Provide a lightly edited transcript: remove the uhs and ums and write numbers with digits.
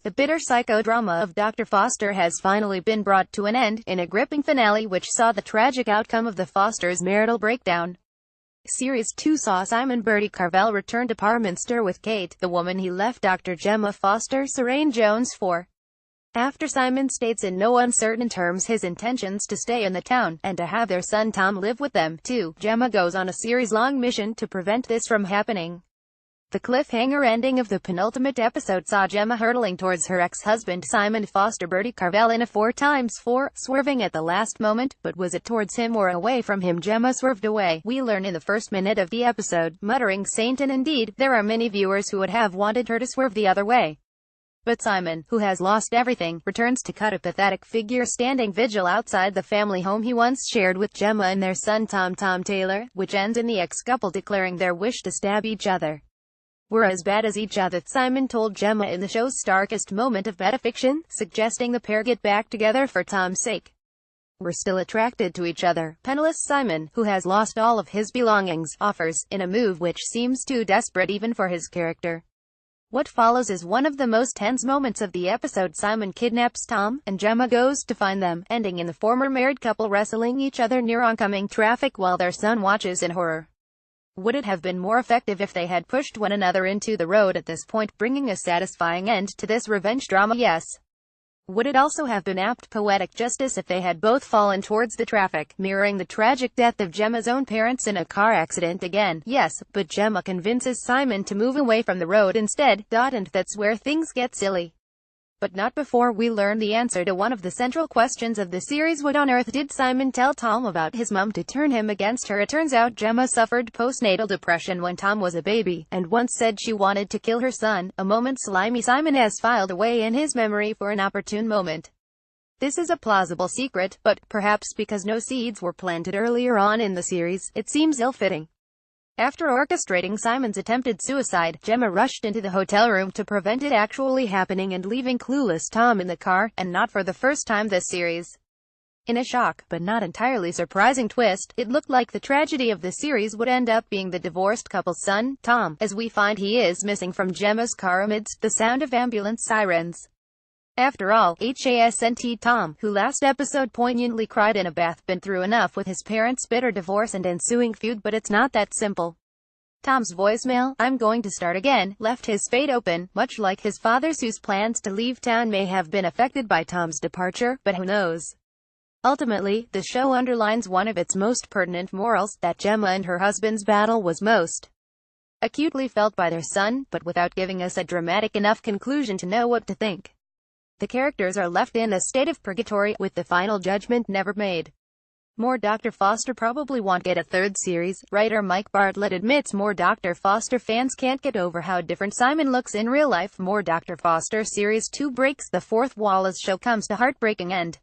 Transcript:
The bitter psychodrama of Dr. Foster has finally been brought to an end, in a gripping finale which saw the tragic outcome of the Fosters' marital breakdown. Series 2 saw Simon Bertie Carvel return to Parminster with Kate, the woman he left Dr. Gemma Foster Serene Jones for. After Simon states in no uncertain terms his intentions to stay in the town, and to have their son Tom live with them, too, Gemma goes on a series-long mission to prevent this from happening. The cliffhanger ending of the penultimate episode saw Gemma hurtling towards her ex-husband Simon Foster Bertie Carvel in a 4x4, swerving at the last moment, but was it towards him or away from him? Gemma swerved away, we learn in the first minute of the episode, muttering Saint, and indeed, there are many viewers who would have wanted her to swerve the other way. But Simon, who has lost everything, returns to cut a pathetic figure standing vigil outside the family home he once shared with Gemma and their son Tom Taylor, which ends in the ex-couple declaring their wish to stab each other. We're as bad as each other, Simon told Gemma in the show's starkest moment of metafiction, suggesting the pair get back together for Tom's sake. We're still attracted to each other, penniless Simon, who has lost all of his belongings, offers, in a move which seems too desperate even for his character. What follows is one of the most tense moments of the episode. Simon kidnaps Tom, and Gemma goes to find them, ending in the former married couple wrestling each other near oncoming traffic while their son watches in horror. Would it have been more effective if they had pushed one another into the road at this point, bringing a satisfying end to this revenge drama? Yes. Would it also have been apt poetic justice if they had both fallen towards the traffic, mirroring the tragic death of Gemma's own parents in a car accident? Again, yes, but Gemma convinces Simon to move away from the road instead, and that's where things get silly. But not before we learn the answer to one of the central questions of the series. What on earth did Simon tell Tom about his mum to turn him against her? It turns out Gemma suffered postnatal depression when Tom was a baby, and once said she wanted to kill her son, a moment slimy Simon has filed away in his memory for an opportune moment. This is a plausible secret, but, perhaps because no seeds were planted earlier on in the series, it seems ill-fitting. After orchestrating Simon's attempted suicide, Gemma rushed into the hotel room to prevent it actually happening and leaving clueless Tom in the car, and not for the first time this series. In a shock, but not entirely surprising twist, it looked like the tragedy of the series would end up being the divorced couple's son, Tom, as we find he is missing from Gemma's car amidst the sound of ambulance sirens. After all, hasn't Tom, who last episode poignantly cried in a bath, been through enough with his parents' bitter divorce and ensuing feud? But it's not that simple. Tom's voicemail, "I'm going to start again," left his fate open, much like his father's, whose plans to leave town may have been affected by Tom's departure, but who knows? Ultimately, the show underlines one of its most pertinent morals, that Gemma and her husband's battle was most acutely felt by their son, but without giving us a dramatic enough conclusion to know what to think. The characters are left in a state of purgatory, with the final judgment never made. More Dr. Foster probably won't get a third series. Writer Mike Bartlett admits more Dr. Foster fans can't get over how different Simon looks in real life. More Dr. Foster Series 2 breaks the fourth wall as show comes to heartbreaking end.